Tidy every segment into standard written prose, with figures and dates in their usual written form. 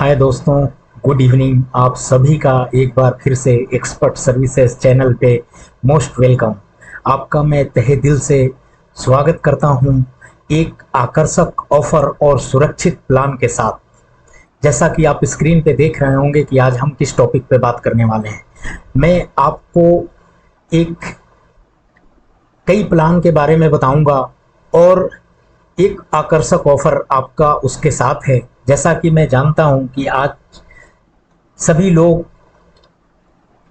हाय दोस्तों, good evening. आप सभी का एक बार फिर से एक्सपर्ट सर्विसेज चैनल पे मोस्ट वेलकम। आपका मैं तहे दिल से स्वागत करता हूं एक आकर्षक ऑफर और सुरक्षित प्लान के साथ। जैसा कि आप स्क्रीन पे देख रहे होंगे कि आज हम किस टॉपिक पे बात करने वाले हैं। मैं आपको एक कई प्लान के बारे में बताऊंगा और एक आकर्षक ऑफर आपका उसके साथ है। जैसा कि मैं जानता हूं कि आज सभी लोग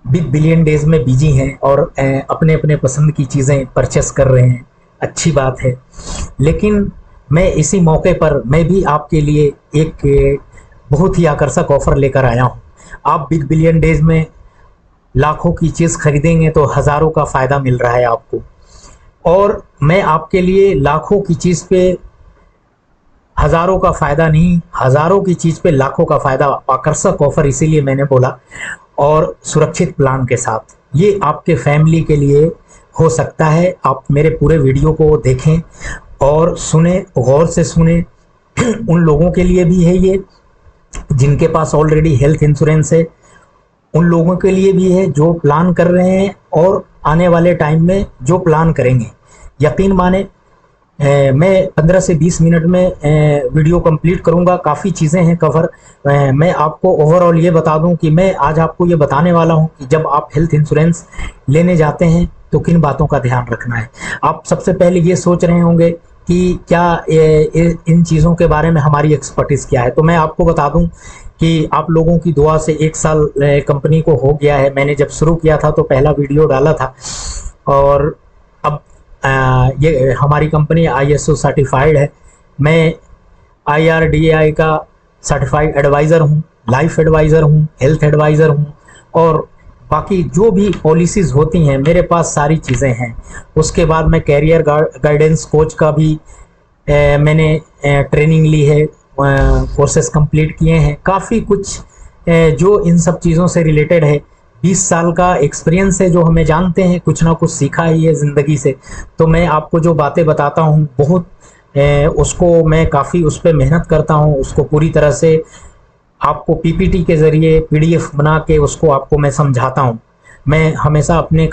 बिग बिलियन डेज में बिजी हैं और अपने अपने पसंद की चीज़ें परचेस कर रहे हैं। अच्छी बात है, लेकिन मैं इसी मौके पर मैं भी आपके लिए एक बहुत ही आकर्षक ऑफर लेकर आया हूं। आप बिग बिलियन डेज में लाखों की चीज़ खरीदेंगे तो हज़ारों का फ़ायदा मिल रहा है आपको, और मैं आपके लिए लाखों की चीज़ पे हज़ारों का फ़ायदा नहीं, हज़ारों की चीज़ पे लाखों का फ़ायदा। आकर्षक ऑफर इसीलिए मैंने बोला, और सुरक्षित प्लान के साथ। ये आपके फैमिली के लिए हो सकता है। आप मेरे पूरे वीडियो को देखें और सुने, गौर से सुने। उन लोगों के लिए भी है ये जिनके पास ऑलरेडी हेल्थ इंश्योरेंस है, उन लोगों के लिए भी है जो प्लान कर रहे हैं और आने वाले टाइम में जो प्लान करेंगे। यकीन माने मैं 15 से 20 मिनट में वीडियो कंप्लीट करूंगा। काफ़ी चीज़ें हैं कवर। मैं आपको ओवरऑल ये बता दूं कि मैं आज आपको ये बताने वाला हूं कि जब आप हेल्थ इंश्योरेंस लेने जाते हैं तो किन बातों का ध्यान रखना है। आप सबसे पहले ये सोच रहे होंगे कि क्या इन चीज़ों के बारे में हमारी एक्सपर्टीज़ क्या है। तो मैं आपको बता दूं कि आप लोगों की दुआ से 1 साल कंपनी को हो गया है। मैंने जब शुरू किया था तो पहला वीडियो डाला था, और अब ये हमारी कंपनी ISO सर्टिफाइड है। मैं IRDAI का सर्टिफाइड एडवाइज़र हूँ, लाइफ एडवाइज़र हूँ, हेल्थ एडवाइज़र हूँ, और बाकी जो भी पॉलिसीज़ होती हैं मेरे पास सारी चीज़ें हैं। उसके बाद मैं कैरियर गाइडेंस कोच का भी मैंने ट्रेनिंग ली है, कोर्सेज कंप्लीट किए हैं। काफ़ी कुछ जो इन सब चीज़ों से रिलेटेड है। 20 साल का एक्सपीरियंस है, जो हमें जानते हैं, कुछ ना कुछ सीखा ही है ज़िंदगी से। तो मैं आपको जो बातें बताता हूँ बहुत उसको मैं काफ़ी उस पर मेहनत करता हूँ। उसको पूरी तरह से आपको PPT के ज़रिए PDF बना के उसको आपको मैं समझाता हूँ। मैं हमेशा अपने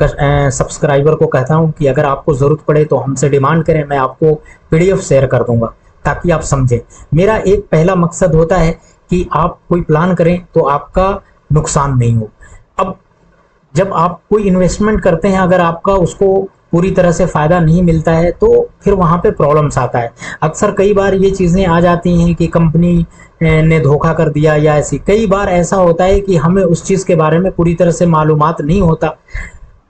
सब्सक्राइबर को कहता हूँ कि अगर आपको ज़रूरत पड़े तो हमसे डिमांड करें, मैं आपको PDF शेयर कर दूँगा ताकि आप समझें। मेरा एक पहला मकसद होता है कि आप कोई प्लान करें तो आपका नुकसान नहीं हो। अब जब आप कोई इन्वेस्टमेंट करते हैं, अगर आपका उसको पूरी तरह से फ़ायदा नहीं मिलता है तो फिर वहाँ पे प्रॉब्लम्स आता है। अक्सर कई बार ये चीज़ें आ जाती हैं कि कंपनी ने धोखा कर दिया, या ऐसी कई बार ऐसा होता है कि हमें उस चीज़ के बारे में पूरी तरह से मालूमात नहीं होता।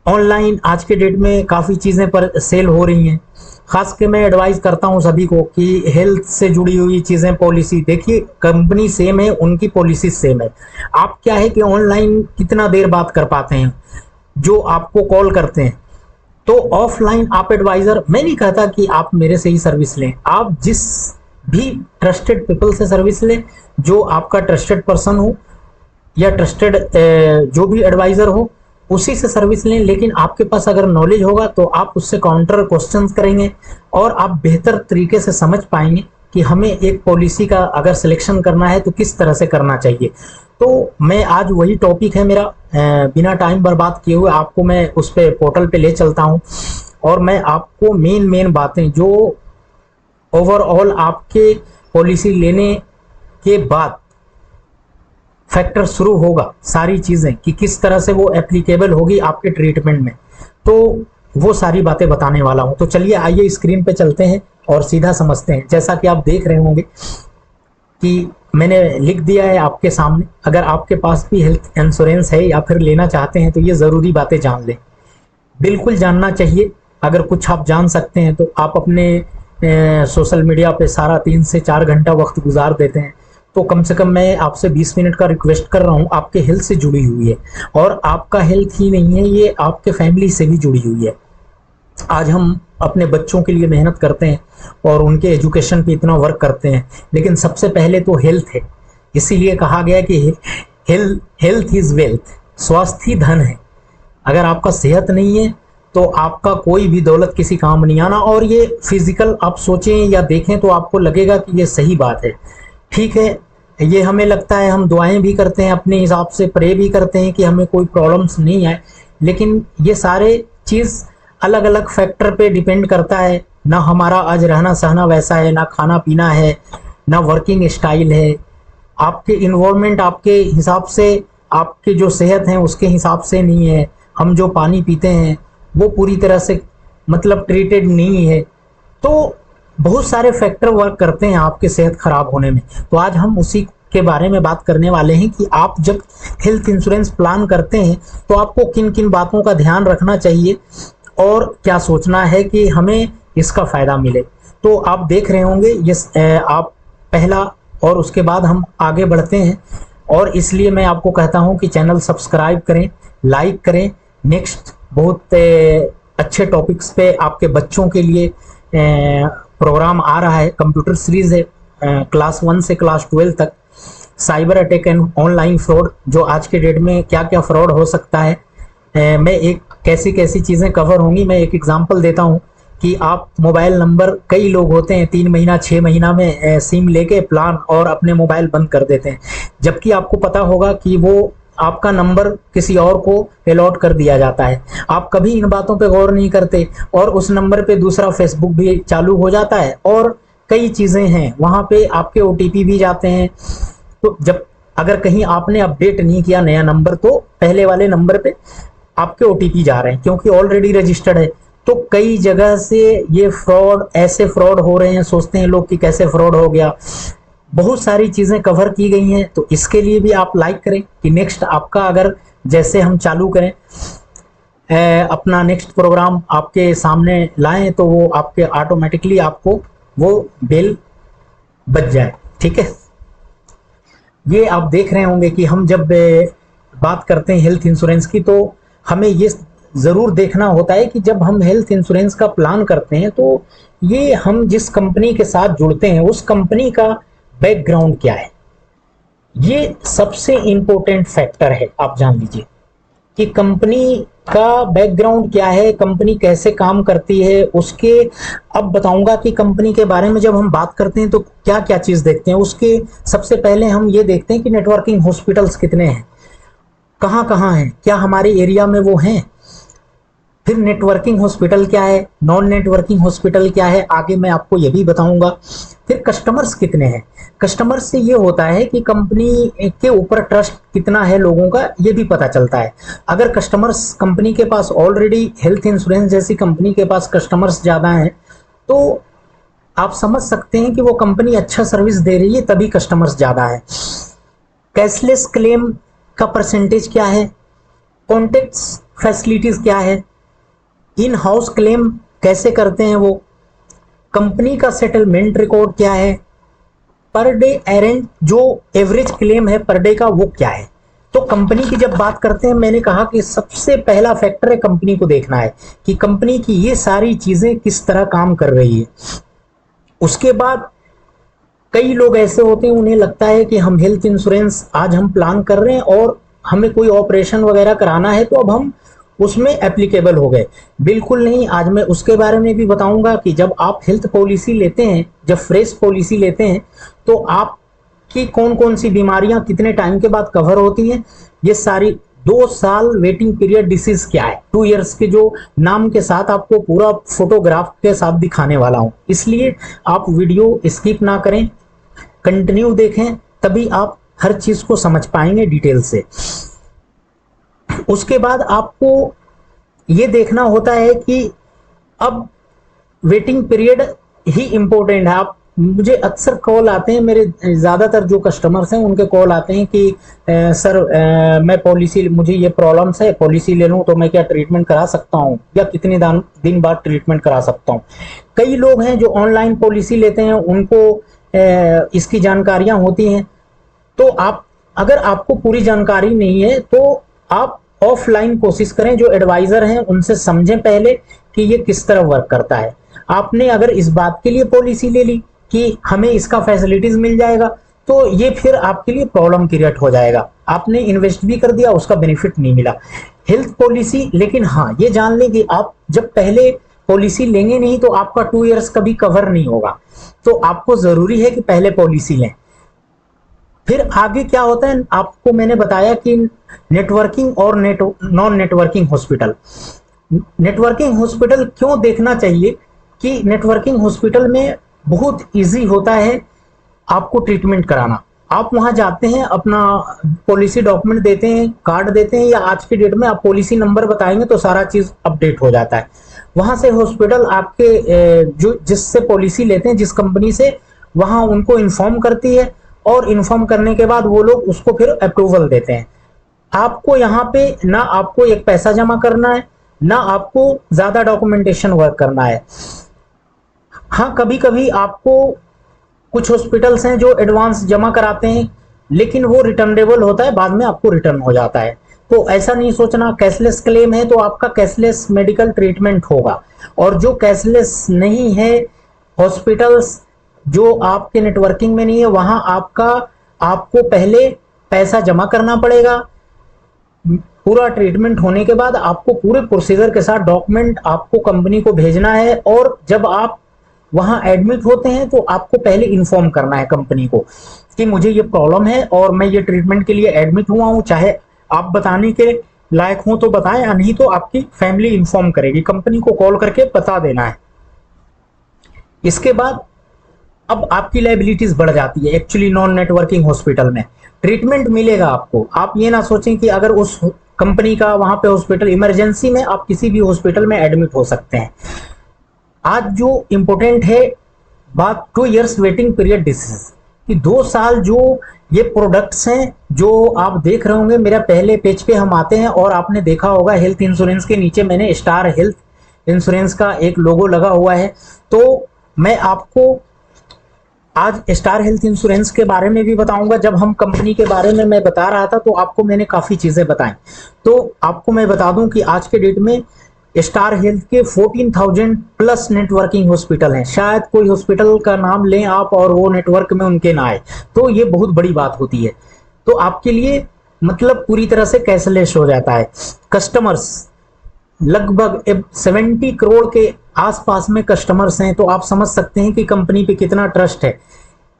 ऑनलाइन आज के डेट में काफ़ी चीज़ें पर सेल हो रही हैं। खास के मैं एडवाइस करता हूं सभी को कि हेल्थ से जुड़ी हुई चीज़ें, पॉलिसी देखिए, कंपनी सेम है, उनकी पॉलिसी सेम है। आप क्या है कि ऑनलाइन कितना देर बात कर पाते हैं, जो आपको कॉल करते हैं। तो ऑफलाइन आप एडवाइज़र, मैं नहीं कहता कि आप मेरे से ही सर्विस लें, आप जिस भी ट्रस्टेड पीपल से सर्विस लें, जो आपका ट्रस्टेड पर्सन हो या ट्रस्टेड जो भी एडवाइज़र हो, उसी से सर्विस लें। लेकिन आपके पास अगर नॉलेज होगा तो आप उससे काउंटर क्वेश्चंस करेंगे और आप बेहतर तरीके से समझ पाएंगे कि हमें एक पॉलिसी का अगर सिलेक्शन करना है तो किस तरह से करना चाहिए। तो मैं आज वही टॉपिक है मेरा, बिना टाइम बर्बाद किए हुए आपको मैं उस पे पोर्टल पे ले चलता हूँ, और मैं आपको मेन बातें जो ओवरऑल आपके पॉलिसी लेने के बाद फैक्टर शुरू होगा, सारी चीज़ें कि किस तरह से वो एप्लीकेबल होगी आपके ट्रीटमेंट में, तो वो सारी बातें बताने वाला हूं। तो चलिए आइए स्क्रीन पे चलते हैं और सीधा समझते हैं। जैसा कि आप देख रहे होंगे कि मैंने लिख दिया है आपके सामने। अगर आपके पास भी हेल्थ इंश्योरेंस है या फिर लेना चाहते हैं तो ये ज़रूरी बातें जान लें, बिल्कुल जानना चाहिए। अगर कुछ आप जान सकते हैं तो आप अपने सोशल मीडिया पे सारा 3 से 4 घंटा वक्त गुजार देते हैं, तो कम से कम मैं आपसे 20 मिनट का रिक्वेस्ट कर रहा हूँ। आपके हेल्थ से जुड़ी हुई है, और आपका हेल्थ ही नहीं है, ये आपके फैमिली से भी जुड़ी हुई है। आज हम अपने बच्चों के लिए मेहनत करते हैं और उनके एजुकेशन पे इतना वर्क करते हैं, लेकिन सबसे पहले तो हेल्थ है। इसीलिए कहा गया कि हेल्थ इज वेल्थ, स्वास्थ्य ही धन है। अगर आपका सेहत नहीं है तो आपका कोई भी दौलत किसी काम नहीं आना। और ये फिजिकल आप सोचें या देखें तो आपको लगेगा कि ये सही बात है। ठीक है, ये हमें लगता है, हम दुआएं भी करते हैं अपने हिसाब से, प्रे भी करते हैं कि हमें कोई प्रॉब्लम्स नहीं आए, लेकिन ये सारे चीज़ अलग अलग फैक्टर पे डिपेंड करता है। ना हमारा आज रहना सहना वैसा है, ना खाना पीना है, ना वर्किंग स्टाइल है। आपके इन्वायरमेंट आपके हिसाब से, आपके जो सेहत है उसके हिसाब से नहीं है। हम जो पानी पीते हैं वो पूरी तरह से मतलब ट्रीटेड नहीं है। तो बहुत सारे फैक्टर वर्क करते हैं आपके सेहत खराब होने में। तो आज हम उसी के बारे में बात करने वाले हैं कि आप जब हेल्थ इंश्योरेंस प्लान करते हैं तो आपको किन किन बातों का ध्यान रखना चाहिए और क्या सोचना है कि हमें इसका फ़ायदा मिले। तो आप देख रहे होंगे ये आप पहला, और उसके बाद हम आगे बढ़ते हैं। और इसलिए मैं आपको कहता हूं कि चैनल सब्सक्राइब करें, लाइक करें। नेक्स्ट बहुत अच्छे टॉपिक्स पे आपके बच्चों के लिए प्रोग्राम आ रहा है। कंप्यूटर सीरीज है क्लास 1 से क्लास 12 तक, cyber attack and online fraud, जो आज के डेट में क्या क्या फ्रॉड हो सकता है, मैं एक कैसी कैसी चीज़ें कवर होंगी। मैं एक एग्जांपल देता हूं कि आप मोबाइल नंबर, कई लोग होते हैं 3 महीना 6 महीना में सिम लेके प्लान और अपने मोबाइल बंद कर देते हैं, जबकि आपको पता होगा कि वो आपका नंबर किसी और को अलॉट कर दिया जाता है। आप कभी इन बातों पे गौर नहीं करते और उस नंबर पे दूसरा फेसबुक भी चालू हो जाता है और कई चीज़ें हैं वहाँ पे, आपके ओटीपी भी जाते हैं। तो जब अगर कहीं आपने अपडेट नहीं किया नया नंबर, तो पहले वाले नंबर पे आपके ओटीपी जा रहे हैं क्योंकि ऑलरेडी रजिस्टर्ड है। तो कई जगह से ये फ्रॉड, ऐसे फ्रॉड हो रहे हैं, सोचते हैं लोग कि कैसे फ्रॉड हो गया। बहुत सारी चीज़ें कवर की गई हैं, तो इसके लिए भी आप लाइक करें कि नेक्स्ट आपका, अगर जैसे हम चालू करें अपना नेक्स्ट प्रोग्राम आपके सामने लाएं तो वो आपके ऑटोमेटिकली आपको वो बेल बज जाए। ठीक है, ये आप देख रहे होंगे कि हम जब बात करते हैं हेल्थ इंश्योरेंस की, तो हमें ये ज़रूर देखना होता है कि जब हम हेल्थ इंश्योरेंस का प्लान करते हैं तो ये हम जिस कंपनी के साथ जुड़ते हैं उस कंपनी का बैकग्राउंड क्या है। ये सबसे इम्पोर्टेंट फैक्टर है। आप जान लीजिए कि कंपनी का बैकग्राउंड क्या है, कंपनी कैसे काम करती है। उसके अब बताऊंगा कि कंपनी के बारे में जब हम बात करते हैं तो क्या क्या चीज़ देखते हैं। उसके सबसे पहले हम ये देखते हैं कि नेटवर्किंग हॉस्पिटल्स कितने हैं, कहाँ कहाँ हैं, क्या हमारे एरिया में वो हैं। फिर नेटवर्किंग हॉस्पिटल क्या है, नॉन नेटवर्किंग हॉस्पिटल क्या है, आगे मैं आपको ये भी बताऊंगा। फिर कस्टमर्स कितने हैं। कस्टमर्स से ये होता है कि कंपनी के ऊपर ट्रस्ट कितना है लोगों का, ये भी पता चलता है। अगर कस्टमर्स, कंपनी के पास ऑलरेडी हेल्थ इंश्योरेंस जैसी कंपनी के पास कस्टमर्स ज़्यादा हैं, तो आप समझ सकते हैं कि वो कंपनी अच्छा सर्विस दे रही है, तभी कस्टमर्स ज़्यादा है। कैशलेस क्लेम का परसेंटेज क्या है, कॉन्टेक्ट फैसिलिटीज़ क्या है, इन हाउस क्लेम कैसे करते हैं वो, कंपनी का सेटलमेंट रिकॉर्ड क्या है, पर डे एरेंज जो एवरेज क्लेम है पर डे का वो क्या है। तो कंपनी की जब बात करते हैं, मैंने कहा कि सबसे पहला फैक्टर है कंपनी को देखना है कि कंपनी की ये सारी चीज़ें किस तरह काम कर रही है। उसके बाद कई लोग ऐसे होते हैं, उन्हें लगता है कि हम हेल्थ इंश्योरेंस आज हम प्लान कर रहे हैं और हमें कोई ऑपरेशन वगैरह कराना है तो अब हम उसमें एप्लीकेबल हो गए। बिल्कुल नहीं, आज मैं उसके बारे में भी बताऊंगा कि जब आप हेल्थ पॉलिसी लेते हैं, जब फ्रेश पॉलिसी लेते हैं, तो आपकी कौन कौन सी बीमारियां कितने टाइम के बाद कवर होती हैं, ये सारी। 2 साल वेटिंग पीरियड, डिसीज क्या है, 2 इयर्स के जो नाम के साथ आपको पूरा फोटोग्राफ के साथ दिखाने वाला हूं, इसलिए आप वीडियो स्किप ना करें, कंटिन्यू देखें, तभी आप हर चीज को समझ पाएंगे डिटेल से। उसके बाद आपको ये देखना होता है कि अब वेटिंग पीरियड ही इम्पोर्टेंट है। आप, मुझे अक्सर कॉल आते हैं, मेरे ज़्यादातर जो कस्टमर्स हैं उनके कॉल आते हैं कि सर मैं पॉलिसी, मुझे ये प्रॉब्लम्स है, पॉलिसी ले लूँ तो मैं क्या ट्रीटमेंट करा सकता हूँ या कितने दिन बाद ट्रीटमेंट करा सकता हूँ। कई लोग हैं जो ऑनलाइन पॉलिसी लेते हैं, उनको इसकी जानकारियाँ होती हैं। तो आप, अगर आपको पूरी जानकारी नहीं है तो आप ऑफलाइन कोशिश करें, जो एडवाइजर हैं उनसे समझें पहले कि ये किस तरह वर्क करता है। आपने अगर इस बात के लिए पॉलिसी ले ली कि हमें इसका फैसिलिटीज मिल जाएगा, तो ये फिर आपके लिए प्रॉब्लम क्रिएट हो जाएगा। आपने इन्वेस्ट भी कर दिया, उसका बेनिफिट नहीं मिला हेल्थ पॉलिसी। लेकिन हाँ, ये जान लें कि आप जब पहले पॉलिसी लेंगे नहीं तो आपका 2 इयर्स कभी कवर नहीं होगा। तो आपको जरूरी है कि पहले पॉलिसी लें। फिर आगे क्या होता है, आपको मैंने बताया कि नेटवर्किंग और non networking hospital. Networking hospital क्यों देखना चाहिए कि नेटवर्किंग हॉस्पिटल में बहुत इजी होता है आपको ट्रीटमेंट कराना। आप वहां जाते हैं, अपना पॉलिसी डॉक्यूमेंट देते हैं, कार्ड देते हैं, या आज के डेट में आप पॉलिसी नंबर बताएंगे तो सारा चीज अपडेट हो जाता है। वहां से हॉस्पिटल आपके जो जिससे पॉलिसी लेते हैं, जिस कंपनी से, वहां उनको इन्फॉर्म करती है, और इन्फॉर्म करने के बाद वो लोग उसको फिर अप्रूवल देते हैं। आपको यहाँ पे ना आपको एक पैसा जमा करना है, ना आपको ज्यादा डॉक्यूमेंटेशन वर्क करना है। हाँ, कभी कभी आपको कुछ हॉस्पिटल्स हैं जो एडवांस जमा कराते हैं, लेकिन वो रिटर्नेबल होता है, बाद में आपको रिटर्न हो जाता है। तो ऐसा नहीं सोचना कैशलेस क्लेम है तो आपका कैशलेस मेडिकल ट्रीटमेंट होगा, और जो कैशलेस नहीं है, हॉस्पिटल्स जो आपके नेटवर्किंग में नहीं है, वहां आपको पहले पैसा जमा करना पड़ेगा। पूरा ट्रीटमेंट होने के बाद आपको पूरे प्रोसीजर के साथ डॉक्यूमेंट आपको कंपनी को भेजना है, और जब आप वहां एडमिट होते हैं तो आपको पहले इन्फॉर्म करना है कंपनी को कि मुझे ये प्रॉब्लम है और मैं ये ट्रीटमेंट के लिए एडमिट हुआ हूं। चाहे आप बताने के लायक हो तो बताएं, या नहीं तो आपकी फैमिली इन्फॉर्म करेगी, कंपनी को कॉल करके बता देना है। इसके बाद अब आपकी लायबिलिटीज बढ़ जाती है। एक्चुअली नॉन नेटवर्किंग हॉस्पिटल में ट्रीटमेंट मिलेगा आपको। आप ये ना सोचें कि अगर उस कंपनी का वहां पे हॉस्पिटल इमरजेंसी में, आप किसी भी हॉस्पिटल में एडमिट हो सकते हैं। आज जो इंपॉर्टेंट है बात, 2 इयर्स वेटिंग पीरियड डिसीज कि 2 साल जो ये प्रोडक्ट्स हैं जो आप देख रहे होंगे, मेरा पहले पेज पे हम आते हैं और आपने देखा होगा हेल्थ इंश्योरेंस के नीचे मैंने स्टार हेल्थ इंश्योरेंस का एक लोगो लगा हुआ है। तो मैं आपको आज स्टार हेल्थ इंश्योरेंस के बारे में भी बताऊंगा। जब हम कंपनी के बारे में मैं बता रहा था तो आपको मैंने काफी चीजें बताई। तो आपको मैं बता दूं कि आज के डेट में स्टार हेल्थ के 14,000 प्लस नेटवर्किंग हॉस्पिटल हैं। शायद कोई हॉस्पिटल का नाम लें आप और वो नेटवर्क में उनके ना आए, तो ये बहुत बड़ी बात होती है। तो आपके लिए मतलब पूरी तरह से कैशलेस हो जाता है। कस्टमर्स लगभग 70 करोड़ के आसपास में कस्टमर्स हैं, तो आप समझ सकते हैं कि कंपनी पे कितना ट्रस्ट है।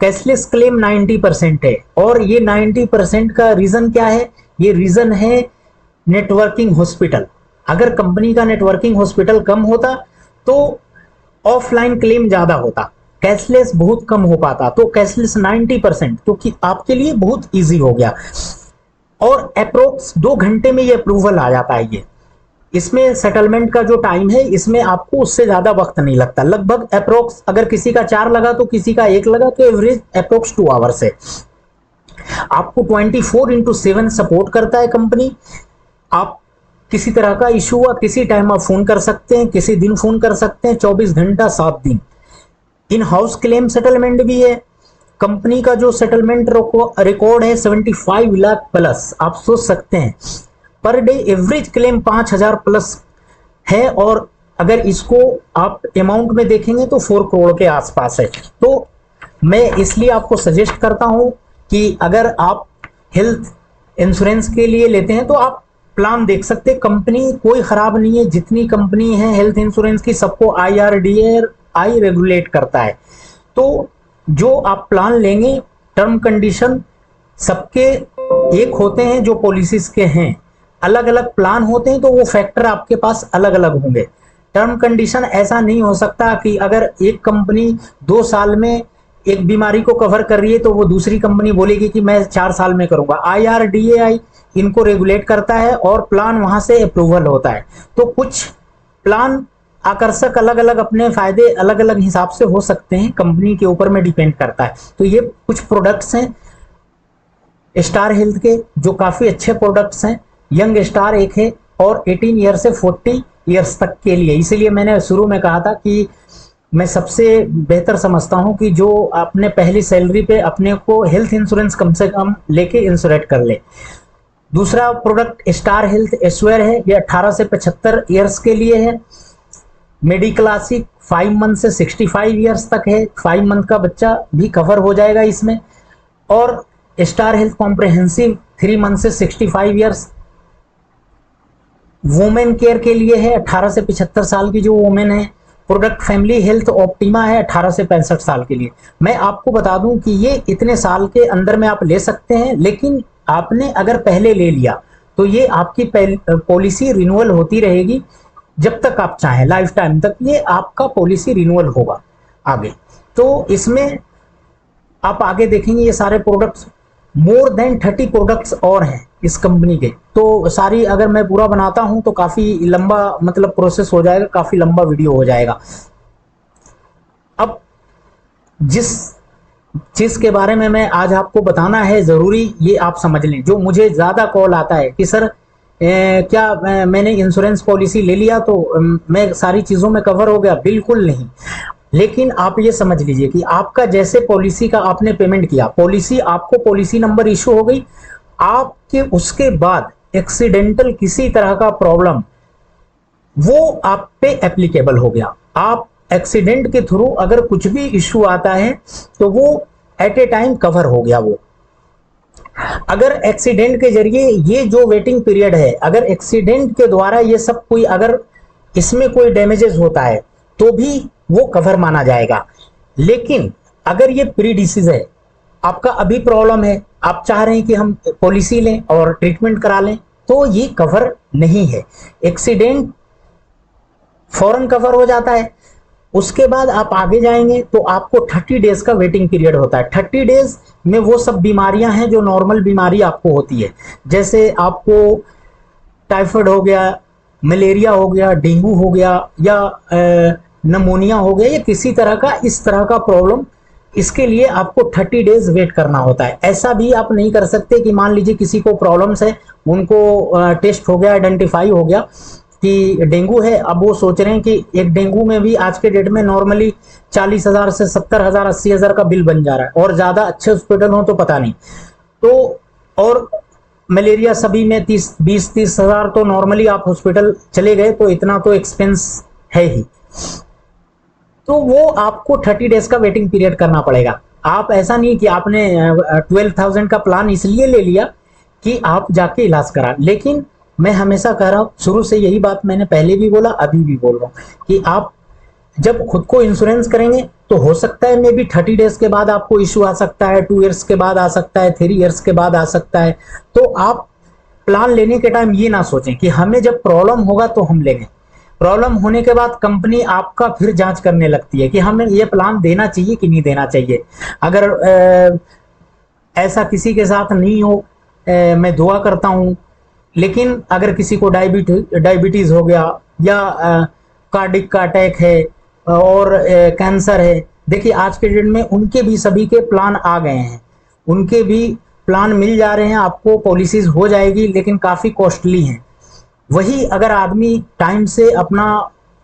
कैशलेस क्लेम 90% है, और ये 90% का रीजन क्या है? ये रीजन है नेटवर्किंग हॉस्पिटल। अगर कंपनी का नेटवर्किंग हॉस्पिटल कम होता तो ऑफलाइन क्लेम ज्यादा होता, कैशलेस बहुत कम हो पाता। तो कैशलेस 90%, तो कि आपके लिए बहुत इजी हो गया, और अप्रोक्स 2 घंटे में ये अप्रूवल आ जाता है। ये इसमें सेटलमेंट का जो टाइम है, इसमें आपको उससे ज्यादा वक्त नहीं लगता। लगभग अप्रोक्स अगर किसी का 4 लगा तो किसी का 1 लगा, तो एवरेज अप्रोक्स 2 आवर्स है। आपको 24/7 सपोर्ट करता है कंपनी। आप किसी तरह का इशू हुआ, किसी टाइम आप फोन कर सकते हैं, किसी दिन फोन कर सकते हैं, 24 घंटा 7 दिन। इन हाउस क्लेम सेटलमेंट भी है। कंपनी का जो सेटलमेंट रिकॉर्ड है 75 लाख प्लस। आप सोच सकते हैं per day average claim 5,000 plus है, और अगर इसको आप अमाउंट में देखेंगे तो 4 करोड़ के आसपास है। तो मैं इसलिए आपको सजेस्ट करता हूं कि अगर आप हेल्थ इंश्योरेंस के लिए लेते हैं तो आप प्लान देख सकते हैं। कंपनी कोई खराब नहीं है, जितनी कंपनी है हेल्थ इंश्योरेंस की सबको IRDAI रेगुलेट करता है। तो जो आप प्लान लेंगे, टर्म कंडीशन सबके एक होते हैं, जो पॉलिसीज के हैं अलग अलग प्लान होते हैं, तो वो फैक्टर आपके पास अलग अलग होंगे। टर्म कंडीशन ऐसा नहीं हो सकता कि अगर एक कंपनी 2 साल में एक बीमारी को कवर कर रही है तो वो दूसरी कंपनी बोलेगी कि मैं 4 साल में करूंगा। IRDAI इनको रेगुलेट करता है और प्लान वहां से अप्रूवल होता है। तो कुछ प्लान आकर्षक अलग अलग, अपने फायदे अलग अलग हिसाब से हो सकते हैं, कंपनी के ऊपर में डिपेंड करता है। तो ये कुछ प्रोडक्ट्स हैं स्टार हेल्थ के जो काफी अच्छे प्रोडक्ट्स हैं। यंग स्टार एक है, और 18 ईयर से 40 ईयर्स तक के लिए। इसीलिए मैंने शुरू में कहा था कि मैं सबसे बेहतर समझता हूं कि जो अपने पहली सैलरी पे अपने को हेल्थ इंश्योरेंस कम से कम लेके इंश्योरेट कर ले। दूसरा प्रोडक्ट स्टार हेल्थ एश्योर है, ये 18 से 75 ईयर्स के लिए है। मेडिक्लासिक 5 मंथ से 65 ईयर्स तक है, 5 मंथ का बच्चा भी कवर हो जाएगा इसमें। और स्टार हेल्थ कॉम्प्रिहेंसिव 3 मंथ से 65 ईयर्स वुमेन केयर के लिए है, 18 से 75 साल की जो वुमेन है प्रोडक्ट फैमिली हेल्थ ऑप्टिमा है 18 से 65 साल के लिए। मैं आपको बता दूं कि ये इतने साल के अंदर में आप ले सकते हैं, लेकिन आपने अगर पहले ले लिया तो ये आपकी पॉलिसी रिन्यूअल होती रहेगी जब तक आप चाहें, लाइफ टाइम तक ये आपका पॉलिसी रिन्यूअल होगा आगे। तो इसमें आप आगे देखेंगे ये सारे प्रोडक्ट्स, मोर देन 30 प्रोडक्ट्स और हैं इस कंपनी के। तो सारी अगर मैं पूरा बनाता हूं तो काफी लंबा मतलब प्रोसेस हो जाएगा, काफी लंबा वीडियो हो जाएगा। अब जिस चीज के बारे में मैं आज आपको बताना है, जरूरी ये आप समझ लें। जो मुझे ज्यादा कॉल आता है कि सर क्या मैंने इंश्योरेंस पॉलिसी ले लिया तो मैं सारी चीजों में कवर हो गया? बिल्कुल नहीं। लेकिन आप ये समझ लीजिए कि आपका जैसे पॉलिसी का आपने पेमेंट किया, पॉलिसी आपको पॉलिसी नंबर इशू हो गई, आपके उसके बाद एक्सीडेंटल किसी तरह का प्रॉब्लम वो आप पे एप्लीकेबल हो गया। आप एक्सीडेंट के थ्रू अगर कुछ भी इशू आता है तो वो एट ए टाइम कवर हो गया। वो अगर एक्सीडेंट के जरिए ये जो वेटिंग पीरियड है, अगर एक्सीडेंट के द्वारा ये सब कोई अगर इसमें कोई डैमेजेस होता है तो भी वो कवर माना जाएगा। लेकिन अगर ये प्री डिसीज है, आपका अभी प्रॉब्लम है, आप चाह रहे हैं कि हम पॉलिसी लें और ट्रीटमेंट करा लें, तो ये कवर नहीं है। एक्सीडेंट फौरन कवर हो जाता है, उसके बाद आप आगे जाएंगे तो आपको 30 डेज का वेटिंग पीरियड होता है। 30 डेज में वो सब बीमारियां हैं जो नॉर्मल बीमारी आपको होती है, जैसे आपको टाइफाइड हो गया, मलेरिया हो गया, डेंगू हो गया, या नमोनिया हो गया, या किसी तरह का इस तरह का प्रॉब्लम, इसके लिए आपको 30 डेज वेट करना होता है। ऐसा भी आप नहीं कर सकते कि मान लीजिए किसी को प्रॉब्लम्स है, उनको टेस्ट हो गया, आइडेंटिफाई हो गया कि डेंगू है, अब वो सोच रहे हैं कि एक डेंगू में भी आज के डेट में नॉर्मली 40,000 से 70,000 80,000 का बिल बन जा रहा है, और ज्यादा अच्छे हॉस्पिटल हो तो पता नहीं। तो और मलेरिया सभी में 20-30,000 तो नॉर्मली आप हॉस्पिटल चले गए तो इतना तो एक्सपेंस है ही। तो वो आपको 30 डेज का वेटिंग पीरियड करना पड़ेगा। आप ऐसा नहीं कि आपने 12,000 का प्लान इसलिए ले लिया कि आप जाके इलाज करा। लेकिन मैं हमेशा कह रहा हूँ, शुरू से यही बात मैंने पहले भी बोला, अभी भी बोल रहा हूँ कि आप जब खुद को इंश्योरेंस करेंगे तो हो सकता है मे बी 30 डेज के बाद आपको इशू आ सकता है, 2 इयर्स के बाद आ सकता है, 3 इयर्स के बाद आ सकता है। तो आप प्लान लेने के टाइम ये ना सोचें कि हमें जब प्रॉब्लम होगा तो हम लेंगे। प्रॉब्लम होने के बाद कंपनी आपका फिर जांच करने लगती है कि हमें ये प्लान देना चाहिए कि नहीं देना चाहिए। अगर ऐसा किसी के साथ नहीं हो, मैं दुआ करता हूँ। लेकिन अगर किसी को डायबिटीज हो गया, या कार्डिक का अटैक है, और कैंसर है, देखिए आज के डेट में उनके भी सभी के प्लान आ गए हैं, उनके भी प्लान मिल जा रहे हैं, आपको पॉलिसीज हो जाएगी, लेकिन काफ़ी कॉस्टली हैं। वही अगर आदमी टाइम से अपना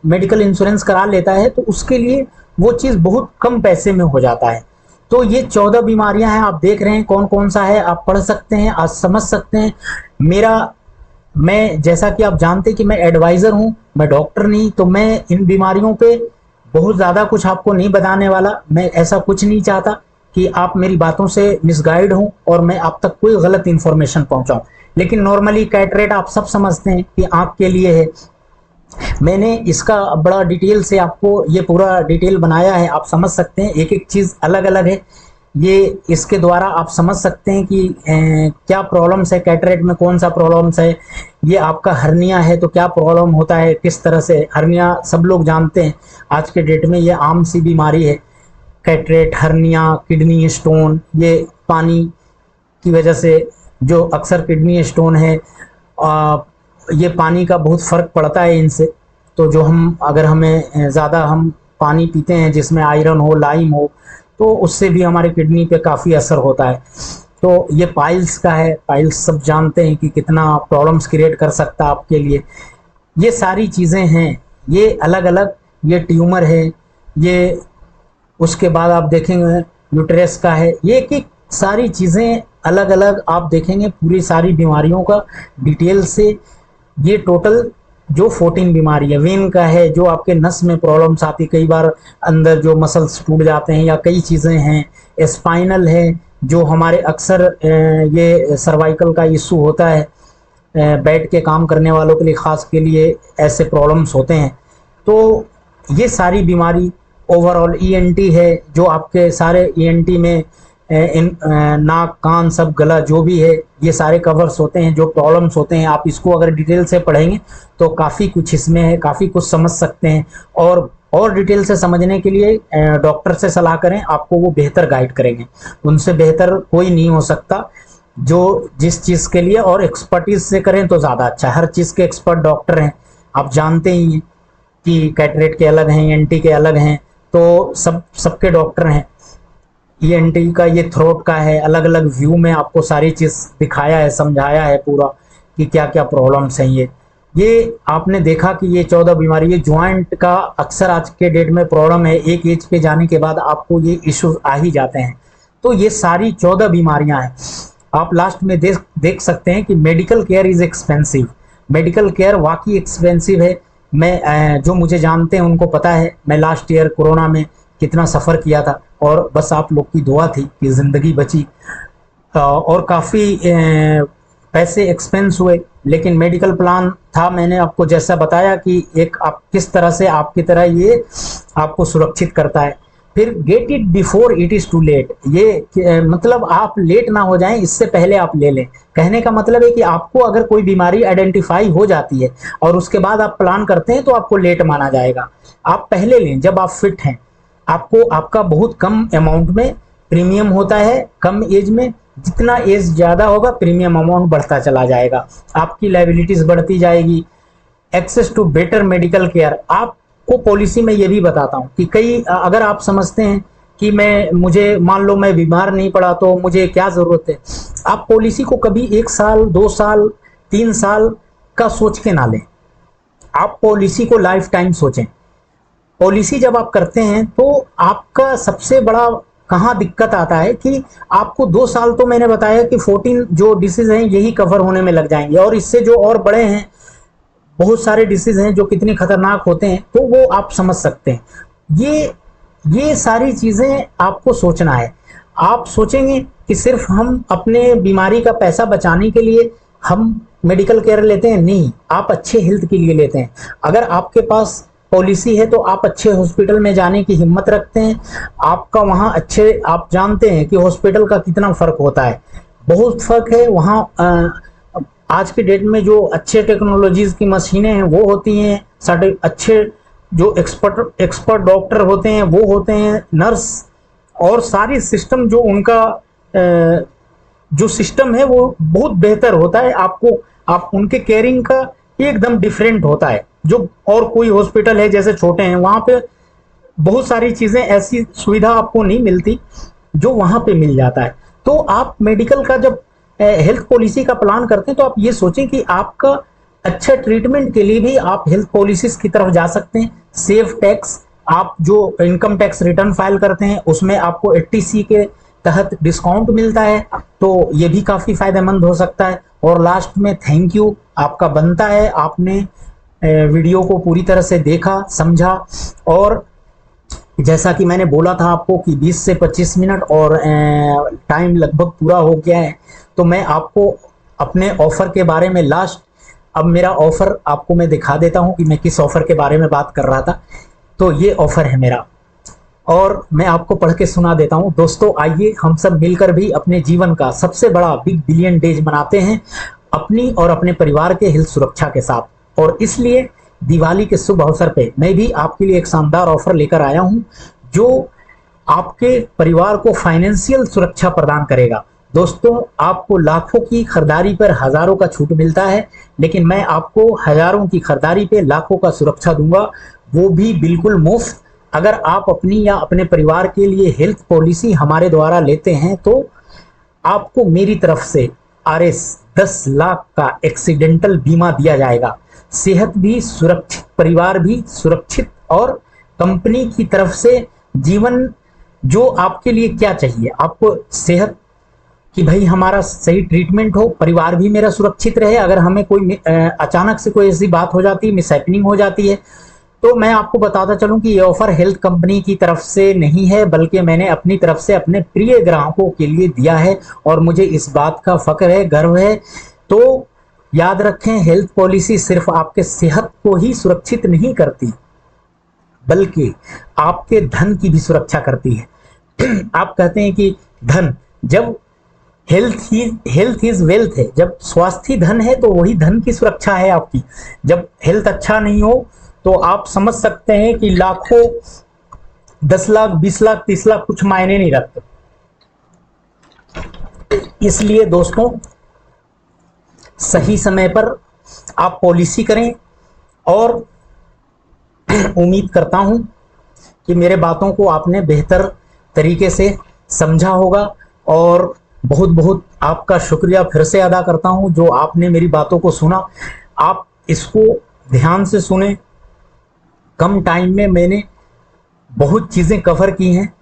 मेडिकल इंश्योरेंस करा लेता है तो उसके लिए वो चीज़ बहुत कम पैसे में हो जाता है। तो ये 14 बीमारियां हैं, आप देख रहे हैं कौन कौन सा है, आप पढ़ सकते हैं, आज समझ सकते हैं। मैं जैसा कि आप जानते हैं कि मैं एडवाइज़र हूं, मैं डॉक्टर नहीं, तो मैं इन बीमारियों पे बहुत ज़्यादा कुछ आपको नहीं बताने वाला। मैं ऐसा कुछ नहीं चाहता कि आप मेरी बातों से मिसगाइड हों और मैं आप तक कोई गलत इंफॉर्मेशन पहुंचाऊं। लेकिन नॉर्मली कैटरेट आप सब समझते हैं कि आँख के लिए है। मैंने इसका बड़ा डिटेल से आपको ये पूरा डिटेल बनाया है, आप समझ सकते हैं, एक एक चीज़ अलग अलग है। ये इसके द्वारा आप समझ सकते हैं कि क्या प्रॉब्लम्स है, कैटरेक्ट में कौन सा प्रॉब्लम्स है। ये आपका हर्निया है तो क्या प्रॉब्लम होता है, किस तरह से हर्निया सब लोग जानते हैं, आज के डेट में ये आम सी बीमारी है। कैटरेक्ट, हर्निया, किडनी स्टोन, ये पानी की वजह से जो अक्सर किडनी स्टोन है, ये पानी का बहुत फ़र्क पड़ता है इनसे। तो जो हम अगर हमें ज़्यादा हम पानी पीते हैं जिसमें आयरन हो, लाइम हो, तो उससे भी हमारे किडनी पे काफ़ी असर होता है। तो ये पाइल्स का है, पाइल्स सब जानते हैं कि कितना प्रॉब्लम्स क्रिएट कर सकता है आपके लिए। ये सारी चीज़ें हैं, ये अलग अलग, ये ट्यूमर है, ये उसके बाद आप देखेंगे यूट्रस का है, ये कि सारी चीज़ें अलग अलग आप देखेंगे, पूरी सारी बीमारियों का डिटेल से। ये टोटल जो 14 बीमारी है, वेन का है जो आपके नस में प्रॉब्लम्स आती, कई बार अंदर जो मसल्स टूट जाते हैं, या कई चीज़ें हैं। स्पाइनल है जो हमारे अक्सर ये सर्वाइकल का इशू होता है, बैठ के काम करने वालों के लिए ख़ास के लिए ऐसे प्रॉब्लम्स होते हैं। तो ये सारी बीमारी ओवरऑल ईएनटी है, जो आपके सारे ईएनटी में नाक कान सब गला जो भी है ये सारे कवर्स होते हैं। जो प्रॉब्लम्स होते हैं आप इसको अगर डिटेल से पढ़ेंगे तो काफ़ी कुछ इसमें है, काफ़ी कुछ समझ सकते हैं। और डिटेल से समझने के लिए डॉक्टर से सलाह करें, आपको वो बेहतर गाइड करेंगे। उनसे बेहतर कोई नहीं हो सकता जो जिस चीज़ के लिए, और एक्सपर्टीज से करें तो ज़्यादा अच्छा है। हर चीज़ के एक्सपर्ट डॉक्टर हैं, आप जानते ही हैं कि कैटरेट के अलग हैं, ईएनटी के अलग हैं, तो सबके डॉक्टर हैं। ईएनटी का ये थ्रोट का है, अलग अलग व्यू में आपको सारी चीज़ दिखाया है, समझाया है पूरा कि क्या क्या प्रॉब्लम्स हैं। ये आपने देखा कि ये 14 बीमारी, ये ज्वाइंट का अक्सर आज के डेट में प्रॉब्लम है। एक एज पे जाने के बाद आपको ये इश्यूज आ ही जाते हैं। तो ये सारी 14 बीमारियां हैं। आप लास्ट में देख सकते हैं कि medical care is expensive. Medical care वाकई एक्सपेंसिव है। मैं जो मुझे जानते हैं उनको पता है, मैं लास्ट ईयर कोरोना में कितना सफ़र किया था, और बस आप लोग की दुआ थी कि ज़िंदगी बची। और काफ़ी पैसे एक्सपेंस हुए, लेकिन मेडिकल प्लान था, मैंने आपको जैसा बताया कि एक आप किस तरह से आपकी तरह ये आपको सुरक्षित करता है। फिर get it before it is too late, ये मतलब आप लेट ना हो जाएं, इससे पहले आप ले लें। कहने का मतलब है कि आपको अगर कोई बीमारी आइडेंटिफाई हो जाती है और उसके बाद आप प्लान करते हैं तो आपको लेट माना जाएगा। आप पहले लें जब आप फिट हैं। आपको आपका बहुत कम अमाउंट में प्रीमियम होता है, कम एज में। जितना एज ज़्यादा होगा प्रीमियम अमाउंट बढ़ता चला जाएगा, आपकी लायबिलिटीज़ बढ़ती जाएगी। Access to better medical care, आपको पॉलिसी में ये भी बताता हूँ कि कई अगर आप समझते हैं कि मुझे मान लो मैं बीमार नहीं पड़ा तो मुझे क्या ज़रूरत है, आप पॉलिसी को कभी 1 साल 2 साल 3 साल का सोच के ना लें। आप पॉलिसी को लाइफ टाइम सोचें। पॉलिसी जब आप करते हैं तो आपका सबसे बड़ा कहाँ दिक्कत आता है कि आपको 2 साल, तो मैंने बताया कि 14 जो डिसीज हैं यही कवर होने में लग जाएंगे, और इससे जो और बड़े हैं बहुत सारे डिसीज हैं जो कितनी खतरनाक होते हैं, तो वो आप समझ सकते हैं। ये सारी चीज़ें आपको सोचना है। आप सोचेंगे कि सिर्फ हम अपने बीमारी का पैसा बचाने के लिए हम मेडिकल केयर लेते हैं, नहीं, आप अच्छे हेल्थ के लिए लेते हैं। अगर आपके पास पॉलिसी है तो आप अच्छे हॉस्पिटल में जाने की हिम्मत रखते हैं। आपका वहाँ अच्छे, आप जानते हैं कि हॉस्पिटल का कितना फ़र्क होता है, बहुत फ़र्क है वहाँ। आज के डेट में जो अच्छे टेक्नोलॉजीज़ की मशीनें हैं वो होती हैं, सारे अच्छे जो एक्सपर्ट डॉक्टर होते हैं वो होते हैं, नर्स, और सारी सिस्टम जो उनका जो सिस्टम है वो बहुत बेहतर होता है। आप उनके केयरिंग का एकदम डिफरेंट होता है। जो और कोई हॉस्पिटल है जैसे छोटे हैं, वहाँ पे बहुत सारी चीज़ें, ऐसी सुविधा आपको नहीं मिलती जो वहाँ पे मिल जाता है। तो आप मेडिकल का जब हेल्थ पॉलिसी का प्लान करते हैं तो आप ये सोचें कि आपका अच्छा ट्रीटमेंट के लिए भी आप हेल्थ पॉलिसीज की तरफ जा सकते हैं। सेव टैक्स, आप जो इनकम टैक्स रिटर्न फाइल करते हैं उसमें आपको 80C के तहत डिस्काउंट मिलता है, तो ये भी काफ़ी फायदेमंद हो सकता है। और लास्ट में थैंक यू आपका बनता है, आपने वीडियो को पूरी तरह से देखा, समझा, और जैसा कि मैंने बोला था आपको कि 20 से 25 मिनट और टाइम लगभग पूरा हो गया है, तो मैं आपको अपने ऑफ़र के बारे में अब मेरा ऑफ़र आपको मैं दिखा देता हूं कि मैं किस ऑफ़र के बारे में बात कर रहा था। तो ये ऑफ़र है मेरा, और मैं आपको पढ़ के सुना देता हूं। दोस्तों आइए हम सब मिलकर भी अपने जीवन का सबसे बड़ा बिग बिलियन डेज मनाते हैं अपनी और अपने परिवार के हेल्थ सुरक्षा के साथ। और इसलिए दिवाली के शुभ अवसर पे मैं भी आपके लिए एक शानदार ऑफर लेकर आया हूं जो आपके परिवार को फाइनेंशियल सुरक्षा प्रदान करेगा। दोस्तों आपको लाखों की खरीदारी पर हजारों का छूट मिलता है, लेकिन मैं आपको हजारों की खरीदारी पे लाखों का सुरक्षा दूंगा, वो भी बिल्कुल मुफ्त। अगर आप अपनी या अपने परिवार के लिए हेल्थ पॉलिसी हमारे द्वारा लेते हैं तो आपको मेरी तरफ से RS 10 लाख का एक्सीडेंटल बीमा दिया जाएगा। सेहत भी सुरक्षित, परिवार भी सुरक्षित, और कंपनी की तरफ से जीवन जो आपके लिए क्या चाहिए, आपको सेहत कि भाई हमारा सही ट्रीटमेंट हो, परिवार भी मेरा सुरक्षित रहे। अगर हमें कोई अचानक से कोई ऐसी बात हो जाती है, मिसहैपनिंग हो जाती है, तो मैं आपको बताता चलूं कि ये ऑफर हेल्थ कंपनी की तरफ से नहीं है, बल्कि मैंने अपनी तरफ से अपने प्रिय ग्राहकों के लिए दिया है, और मुझे इस बात का फक्र है, गर्व है। तो याद रखें, हेल्थ पॉलिसी सिर्फ आपके सेहत को ही सुरक्षित नहीं करती, बल्कि आपके धन की भी सुरक्षा करती है। आप कहते हैं कि धन, जब हेल्थ इज वेल्थ है, जब स्वास्थ्य धन है तो वही धन की सुरक्षा है आपकी। जब हेल्थ अच्छा नहीं हो तो आप समझ सकते हैं कि लाखों, 10 लाख, 20 लाख, 30 लाख कुछ मायने नहीं रखते। इसलिए दोस्तों, सही समय पर आप पॉलिसी करें और उम्मीद करता हूं कि मेरे बातों को आपने बेहतर तरीके से समझा होगा। और बहुत बहुत आपका शुक्रिया फिर से अदा करता हूं जो आपने मेरी बातों को सुना। आप इसको ध्यान से सुने। कम टाइम में मैंने बहुत चीज़ें कवर की हैं।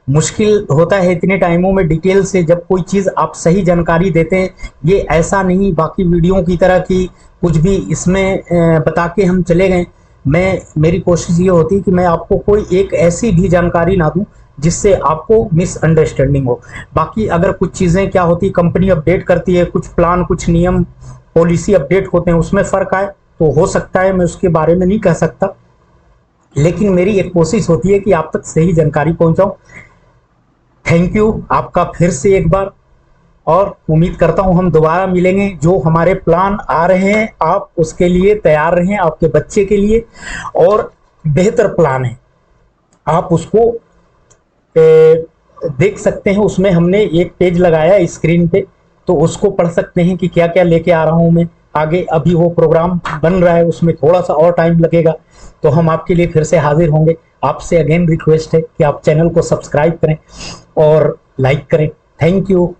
मुश्किल होता है इतने टाइमों में डिटेल से जब कोई चीज़ आप सही जानकारी देते हैं। ये ऐसा नहीं बाकी वीडियो की तरह कि कुछ भी इसमें बता के हम चले गए। मेरी कोशिश ये होती है कि मैं आपको कोई एक ऐसी भी जानकारी ना दूं जिससे आपको मिसअंडरस्टैंडिंग हो। बाकी अगर कुछ चीज़ें क्या होती, कंपनी अपडेट करती है, कुछ प्लान, कुछ नियम, पॉलिसी अपडेट होते हैं, उसमें फ़र्क आए तो हो सकता है, मैं उसके बारे में नहीं कह सकता। लेकिन मेरी एक कोशिश होती है कि आप तक सही जानकारी पहुंचाऊं। थैंक यू आपका फिर से एक बार, और उम्मीद करता हूं हम दोबारा मिलेंगे। जो हमारे प्लान आ रहे हैं आप उसके लिए तैयार रहें, आपके बच्चे के लिए, और बेहतर प्लान है, आप उसको देख सकते हैं। उसमें हमने एक पेज लगाया स्क्रीन पे, तो उसको पढ़ सकते हैं कि क्या क्या लेके आ रहा हूं मैं आगे। अभी वो प्रोग्राम बन रहा है, उसमें थोड़ा सा और टाइम लगेगा, तो हम आपके लिए फिर से हाजिर होंगे। आपसे अगेन रिक्वेस्ट है कि आप चैनल को सब्सक्राइब करें और लाइक करें। Thank you.